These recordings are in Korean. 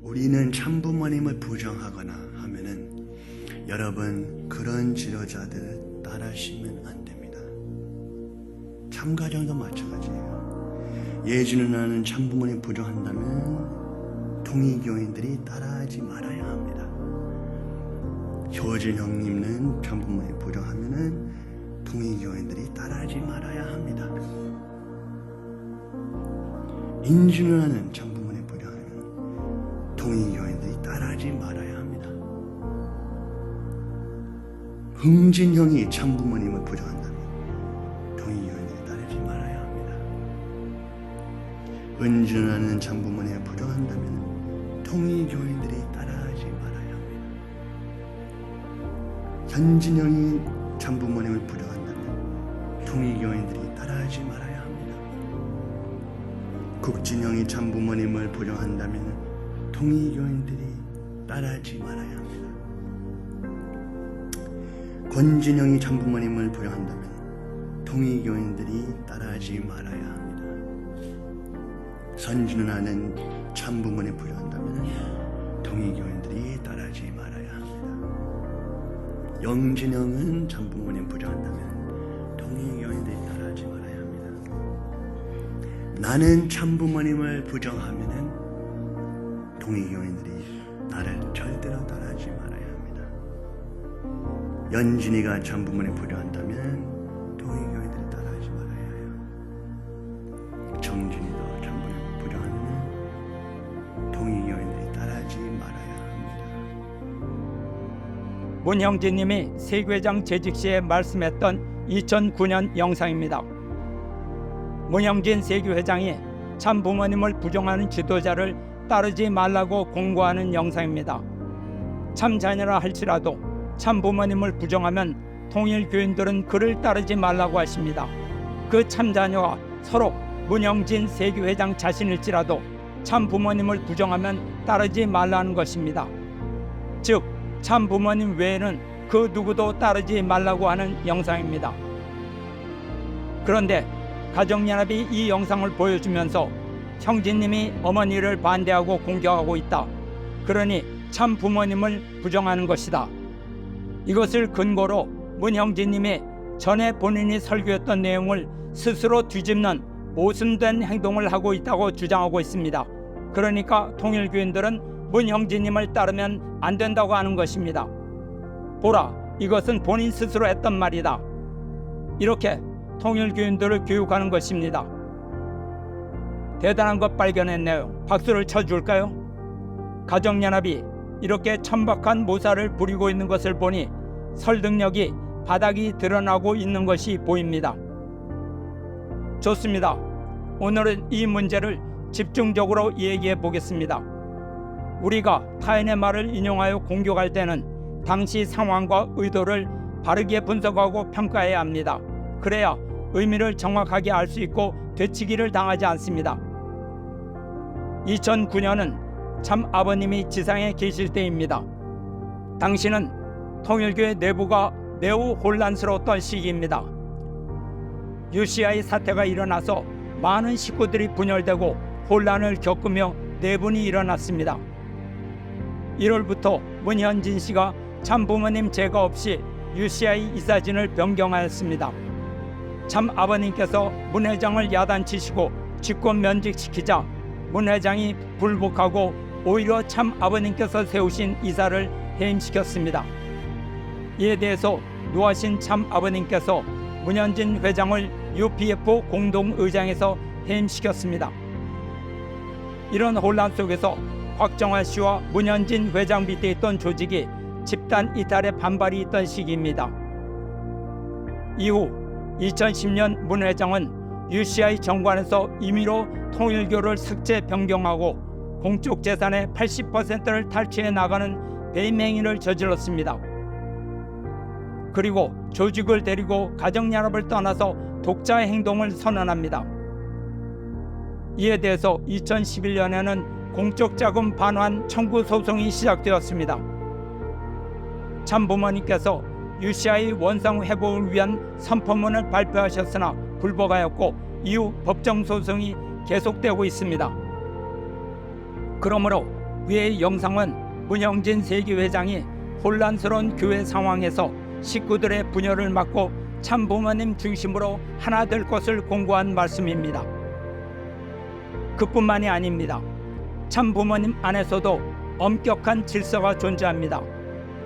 우리는 참부모님을 부정하거나 하면은 여러분 그런 지도자들 따라하시면 안 됩니다. 참가정도 마찬가지예요. 예수 누나는 참부모님 부정한다면 통일교인들이 따라하지 말아야 합니다. 효진 형님은 참부모님 부정하면은 통일교인들이 따라하지 말아야 합니다. 인주 누나는 참부모님 부정하면 통일교인들이 따라하지 말아야 합니다. 흥진 형이 참부모님을 부정한다면 통일교인들이 따르지 말아야 합니다. 은주 누나는 참부모님을 부정한다면 통일교인들이 따라하지 말아야 합니다. 현진 형이 참부모님을 부정한다면 통일교인들이 따라하지 말아야 합니다. 국진 형이 참부모님을 부정한다면 통일교인들이 따라하지 말아야 합니다. 권진 형이 참부모님을 부정한다면 통일교인들이 따라하지 말아야 합니다. 선진 누나는 참부모님 부정한다면 통일교인들이 따라하지 말아야 합니다. 영진 형은 참부모님 부정한다면 통일교인들이 따라하지 말아야 합니다. 나는 참부모님을 부정하면은 통일교인들이 나를 절대로 따라하지 말아야 합니다. 연진이가 참부모님 부정한다면 통일교인들이 따라하지 말아야 해요. 정진이도 참부모님 부정하면 통일교인들이 따라하지 말아야 합니다. 문형진님이 세교회장 재직 시에 말씀했던 2009년 영상입니다. 문형진 세교회장이 참부모님을 부정하는 지도자를 따르지 말라고 공고하는 영상입니다. 참자녀라 할지라도 참부모님을 부정하면 통일교인들은 그를 따르지 말라고 하십니다. 그 참자녀와 서로 문형진 세교회장 자신일지라도 참부모님을 부정하면 따르지 말라는 것입니다. 즉 참부모님 외에는 그 누구도 따르지 말라고 하는 영상입니다. 그런데 가정연합이 이 영상을 보여주면서 형제님이 어머니를 반대하고 공격하고 있다. 그러니 참부모님을 부정하는 것이다. 이것을 근거로 문형진님이 전에 본인이 설교했던 내용을 스스로 뒤집는 모순된 행동을 하고 있다고 주장하고 있습니다. 그러니까 통일교인들은 문형진님을 따르면 안 된다고 하는 것입니다. 보라, 이것은 본인 스스로 했던 말이다. 이렇게 통일교인들을 교육하는 것입니다. 대단한 것 발견했네요. 박수를 쳐줄까요? 가정연합이 이렇게 천박한 모사를 부리고 있는 것을 보니 설득력이 바닥이 드러나고 있는 것이 보입니다. 좋습니다. 오늘은 이 문제를 집중적으로 얘기해 보겠습니다. 우리가 타인의 말을 인용하여 공격할 때는 당시 상황과 의도를 바르게 분석하고 평가해야 합니다. 그래야 의미를 정확하게 알 수 있고 되치기를 당하지 않습니다. 2009년은 참 아버님이 지상에 계실 때입니다. 당시는 통일교회 내부가 매우 혼란스러웠던 시기입니다. UCI 사태가 일어나서 많은 식구들이 분열되고 혼란을 겪으며 내분이 일어났습니다. 1월부터 문현진 씨가 참부모님 제거 없이 UCI 이사진을 변경하였습니다. 참 아버님께서 문 회장을 야단치시고 직권 면직시키자 문 회장이 불복하고 오히려 참 아버님께서 세우신 이사를 해임시켰습니다. 이에 대해서 노하신 참 아버님께서 문현진 회장을 UPF 공동의장에서 해임시켰습니다. 이런 혼란 속에서 곽정화 씨와 문현진 회장 밑에 있던 조직이 집단 이탈에 반발이 있던 시기입니다. 이후 2010년 문 회장은 UCI 정관에서 임의로 통일교를 삭제 변경하고 공적 재산의 80%를 탈취해 나가는 배임 행위를 저질렀습니다. 그리고 조직을 데리고 가정연합을 떠나서 독자 행동을 선언합니다. 이에 대해서 2011년에는 공적 자금 반환 청구 소송이 시작되었습니다. 참부모님께서 UCI 원상 회복을 위한 선포문을 발표하셨으나 불복하였고 이후 법정 소송이 계속되고 있습니다. 그러므로 위의 영상은 문영진 세기회장이 혼란스러운 교회 상황에서 식구들의 분열을 막고 참부모님 중심으로 하나 될 것을 공고한 말씀입니다. 그뿐만이 아닙니다. 참부모님 안에서도 엄격한 질서가 존재합니다.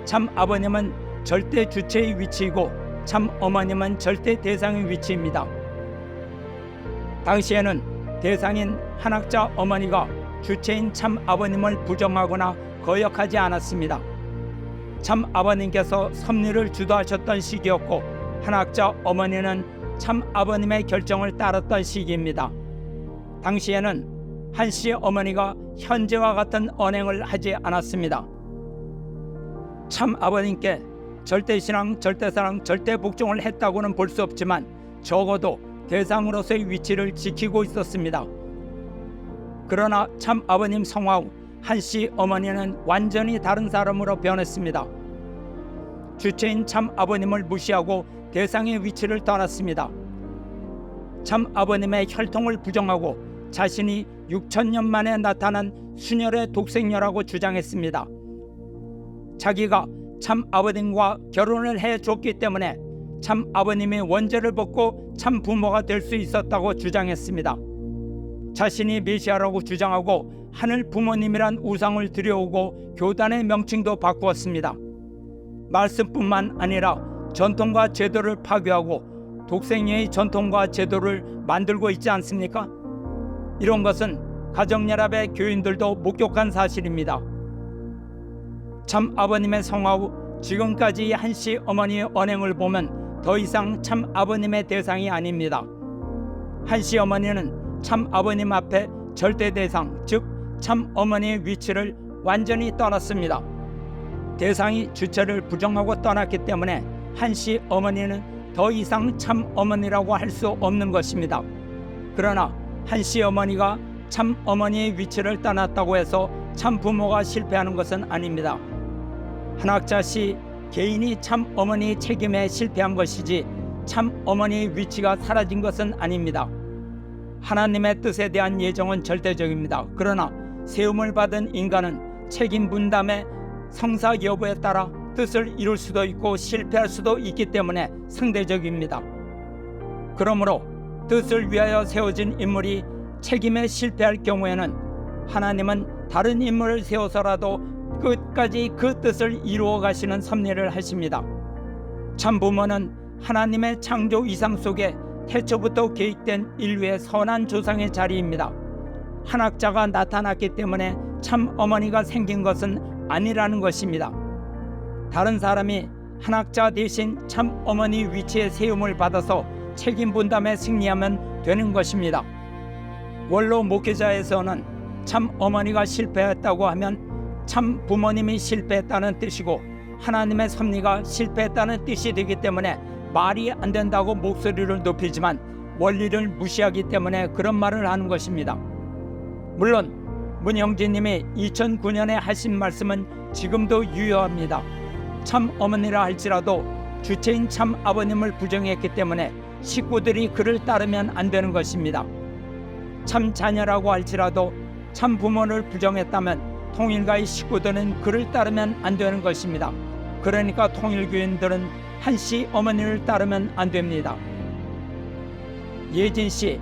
참 아버님은 절대 주체의 위치이고 참 어머님은 절대 대상의 위치입니다. 당시에는 대상인 한학자 어머니가 주체인 참 아버님을 부정하거나 거역하지 않았습니다. 참 아버님께서 섭리를 주도하셨던 시기였고 한학자 어머니는 참 아버님의 결정을 따랐던 시기입니다. 당시에는 한씨 어머니가 현재와 같은 언행을 하지 않았습니다. 참 아버님께 절대신앙, 절대사랑, 절대복종을 했다고는 볼 수 없지만 적어도 대상으로서의 위치를 지키고 있었습니다. 그러나 참 아버님 성화 후 한씨 어머니는 완전히 다른 사람으로 변했습니다. 주체인 참 아버님을 무시하고 대상의 위치를 떠났습니다. 참 아버님의 혈통을 부정하고 자신이 6천년 만에 나타난 순혈의 독생녀라고 주장했습니다. 자기가 참 아버님과 결혼을 해줬기 때문에 참 아버님이 원죄를 벗고 참 부모가 될 수 있었다고 주장했습니다. 자신이 메시아라고 주장하고 하늘 부모님이란 우상을 들여오고 교단의 명칭도 바꾸었습니다. 말씀뿐만 아니라 전통과 제도를 파괴하고 독생녀의 전통과 제도를 만들고 있지 않습니까? 이런 것은 가정연합의 교인들도 목격한 사실입니다. 참 아버님의 성화 후 지금까지 한씨 어머니의 언행을 보면 더 이상 참 아버님의 대상이 아닙니다. 한씨 어머니는 참 아버님 앞에 절대 대상, 즉 참 어머니의 위치를 완전히 떠났습니다. 대상이 주체를 부정하고 떠났기 때문에 한씨 어머니는 더 이상 참 어머니라고 할 수 없는 것입니다. 그러나 한씨 어머니가 참 어머니의 위치를 떠났다고 해서 참 부모가 실패하는 것은 아닙니다. 한학자 씨 개인이 참 어머니의 책임에 실패한 것이지 참 어머니의 위치가 사라진 것은 아닙니다. 하나님의 뜻에 대한 예정은 절대적입니다. 그러나 세움을 받은 인간은 책임 분담의 성사 여부에 따라 뜻을 이룰 수도 있고 실패할 수도 있기 때문에 상대적입니다. 그러므로 뜻을 위하여 세워진 인물이 책임에 실패할 경우에는 하나님은 다른 인물을 세워서라도 끝까지 그 뜻을 이루어 가시는 섭리를 하십니다. 참 부모는 하나님의 창조 이상 속에 태초부터 계획된 인류의 선한 조상의 자리입니다. 한학자가 나타났기 때문에 참 어머니가 생긴 것은 아니라는 것입니다. 다른 사람이 한학자 대신 참 어머니 위치에 세움을 받아서 책임 분담에 승리하면 되는 것입니다. 원로 목회자에서는 참 어머니가 실패했다고 하면 참 부모님이 실패했다는 뜻이고 하나님의 섭리가 실패했다는 뜻이 되기 때문에 말이 안 된다고 목소리를 높이지만 원리를 무시하기 때문에 그런 말을 하는 것입니다. 물론 문형진님이 2009년에 하신 말씀은 지금도 유효합니다. 참 어머니라 할지라도 주체인 참 아버님을 부정했기 때문에 식구들이 그를 따르면 안 되는 것입니다. 참 자녀라고 할지라도 참 부모를 부정했다면 통일가의 식구들은 그를 따르면 안 되는 것입니다. 그러니까 통일교인들은 한씨 어머니를 따르면 안 됩니다. 예진씨,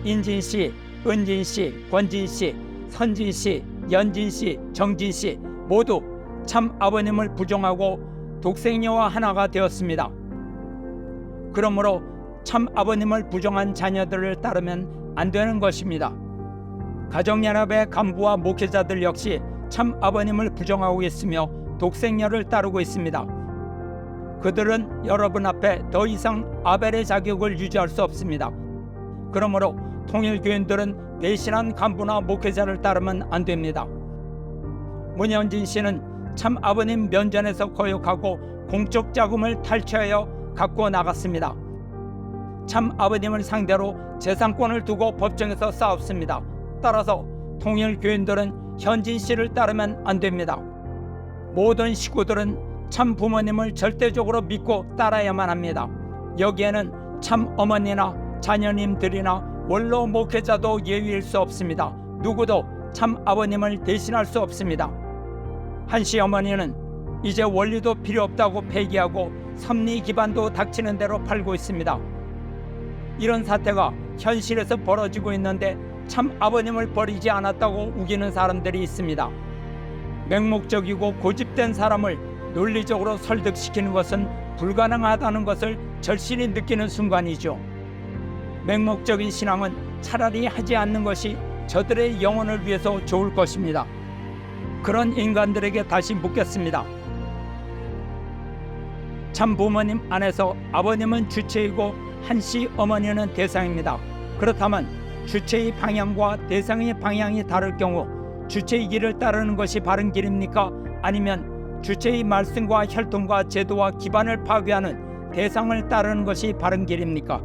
인진씨, 은진씨, 권진씨, 선진씨, 연진씨, 정진씨 모두 참 아버님을 부정하고 독생녀와 하나가 되었습니다. 그러므로 참 아버님을 부정한 자녀들을 따르면 안 되는 것입니다. 가정연합의 간부와 목회자들 역시 참 아버님을 부정하고 있으며 독생녀를 따르고 있습니다. 그들은 여러분 앞에 더 이상 아벨의 자격을 유지할 수 없습니다. 그러므로 통일교인들은 배신한 간부나 목회자를 따르면 안 됩니다. 문현진 씨는 참 아버님 면전에서 거역하고 공적 자금을 탈취하여 갖고 나갔습니다. 참 아버님을 상대로 재산권을 두고 법정에서 싸웠습니다. 따라서 통일교인들은 현진 씨를 따르면 안 됩니다. 모든 식구들은 참 부모님을 절대적으로 믿고 따라야만 합니다. 여기에는 참 어머니나 자녀님들이나 원로 목회자도 예외일 수 없습니다. 누구도 참 아버님을 대신할 수 없습니다. 한씨 어머니는 이제 원리도 필요 없다고 폐기하고 섭리 기반도 닥치는 대로 팔고 있습니다. 이런 사태가 현실에서 벌어지고 있는데 참 아버님을 버리지 않았다고 우기는 사람들이 있습니다. 맹목적이고 고집된 사람을 논리적으로 설득시키는 것은 불가능하다는 것을 절실히 느끼는 순간이죠. 맹목적인 신앙은 차라리 하지 않는 것이 저들의 영혼을 위해서 좋을 것입니다. 그런 인간들에게 다시 묻겠습니다. 참 부모님 안에서 아버님은 주체이고 한씨 어머니는 대상입니다. 그렇다면 주체의 방향과 대상의 방향이 다를 경우 주체의 길을 따르는 것이 바른 길입니까? 아니면 주체의 말씀과 혈통과 제도와 기반을 파괴하는 대상을 따르는 것이 바른 길입니까?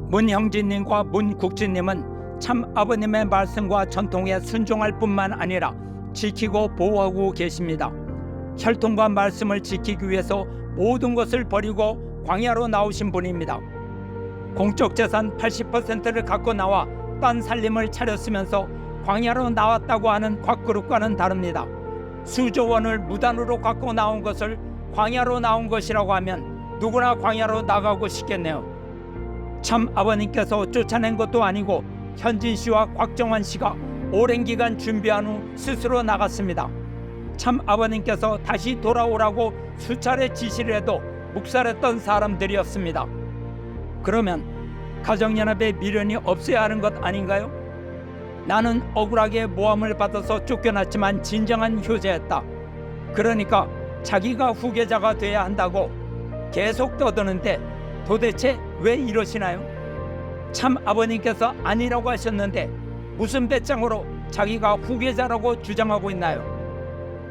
문형진님과 문국진님은 참 아버님의 말씀과 전통에 순종할 뿐만 아니라 지키고 보호하고 계십니다. 혈통과 말씀을 지키기 위해서 모든 것을 버리고 광야로 나오신 분입니다. 공적 재산 80%를 갖고 나와 딴 살림을 차렸으면서 광야로 나왔다고 하는 곽그룹과는 다릅니다. 수조 원을 무단으로 갖고 나온 것을 광야로 나온 것이라고 하면 누구나 광야로 나가고 싶겠네요. 참 아버님께서 쫓아낸 것도 아니고 현진 씨와 곽정환 씨가 오랜 기간 준비한 후 스스로 나갔습니다. 참 아버님께서 다시 돌아오라고 수차례 지시를 해도 묵살했던 사람들이었습니다. 그러면 가정연합의 미련이 없어야 하는 것 아닌가요? 나는 억울하게 모함을 받아서 쫓겨났지만 진정한 효자였다. 그러니까 자기가 후계자가 돼야 한다고 계속 떠드는데 도대체 왜 이러시나요? 참 아버님께서 아니라고 하셨는데 무슨 배짱으로 자기가 후계자라고 주장하고 있나요?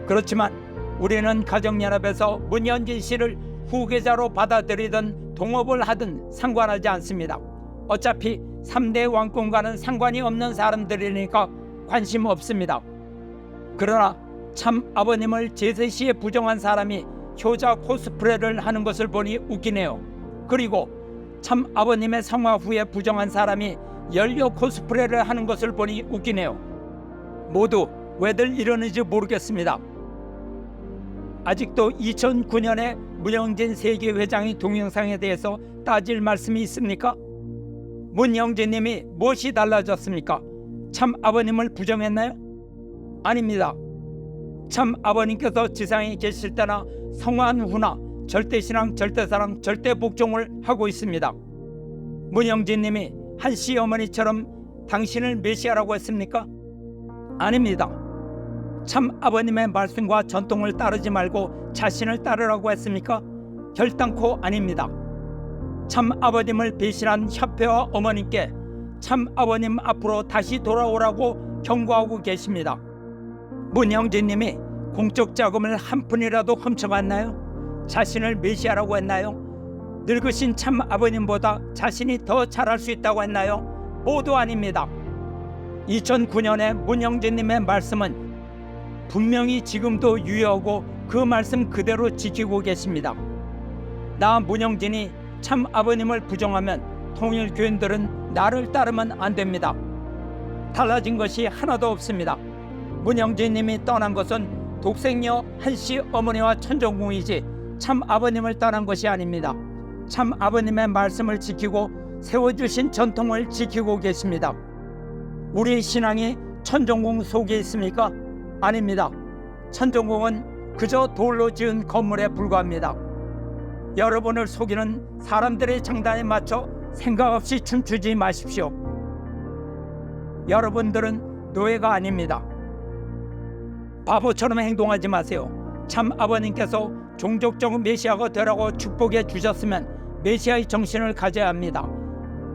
그렇지만 우리는 가정연합에서 문현진 씨를 후계자로 받아들이든 동업을 하든 상관하지 않습니다. 어차피 3대 왕권과는 상관이 없는 사람들이니까 관심 없습니다. 그러나 참 아버님을 제세시에 부정한 사람이 효자 코스프레를 하는 것을 보니 웃기네요. 그리고 참 아버님의 성화 후에 부정한 사람이 연료 코스프레를 하는 것을 보니 웃기네요. 모두 왜들 이러는지 모르겠습니다. 아직도 2009년에 문영진 세계회장의 동영상에 대해서 따질 말씀이 있습니까? 문영진님이 무엇이 달라졌습니까? 참 아버님을 부정했나요? 아닙니다. 참 아버님께서 지상에 계실 때나 성화한 후나 절대신앙, 절대사랑, 절대복종을 하고 있습니다. 문영진님이 한씨 어머니처럼 당신을 메시아라고 했습니까? 아닙니다. 참 아버님의 말씀과 전통을 따르지 말고 자신을 따르라고 했습니까? 결단코 아닙니다. 참 아버님을 배신한 협회와 어머님께 참 아버님 앞으로 다시 돌아오라고 경고하고 계십니다. 문형진님이 공적 자금을 한 푼이라도 훔쳐갔나요? 자신을 메시아라고 했나요? 늙으신 참 아버님보다 자신이 더 잘할 수 있다고 했나요? 모두 아닙니다. 2009년에 문형진님의 말씀은 분명히 지금도 유효하고 그 말씀 그대로 지키고 계십니다. 나 문형진이 참 아버님을 부정하면 통일교인들은 나를 따르면 안 됩니다. 달라진 것이 하나도 없습니다. 문형진님이 떠난 것은 독생녀 한씨 어머니와 천정궁이지 참 아버님을 떠난 것이 아닙니다. 참 아버님의 말씀을 지키고 세워주신 전통을 지키고 계십니다. 우리 신앙이 천정궁 속에 있습니까? 아닙니다. 천정궁은 그저 돌로 지은 건물에 불과합니다. 여러분을 속이는 사람들의 장단에 맞춰 생각 없이 춤추지 마십시오. 여러분들은 노예가 아닙니다. 바보처럼 행동하지 마세요. 참 아버님께서 종족적 메시아가 되라고 축복해 주셨으면 메시아의 정신을 가져야 합니다.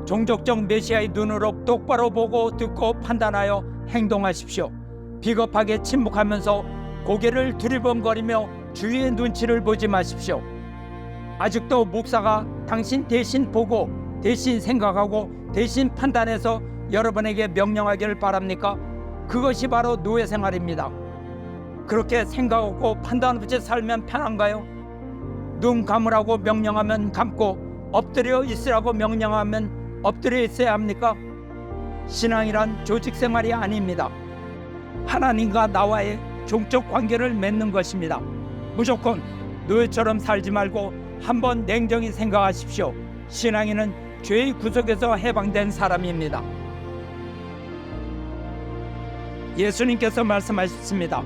종족적 메시아의 눈으로 똑바로 보고 듣고 판단하여 행동하십시오. 비겁하게 침묵하면서 고개를 두리번거리며 주위의 눈치를 보지 마십시오. 아직도 목사가 당신 대신 보고 대신 생각하고 대신 판단해서 여러분에게 명령하기를 바랍니까? 그것이 바로 노예 생활입니다. 그렇게 생각 없고 판단 없이 살면 편한가요? 눈 감으라고 명령하면 감고 엎드려 있으라고 명령하면 엎드려 있어야 합니까? 신앙이란 조직 생활이 아닙니다. 하나님과 나와의 종적 관계를 맺는 것입니다. 무조건 노예처럼 살지 말고 한번 냉정히 생각하십시오. 신앙인은 죄의 구속에서 해방된 사람입니다. 예수님께서 말씀하셨습니다.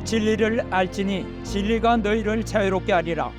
진리를 알지니 진리가 너희를 자유롭게 하리라.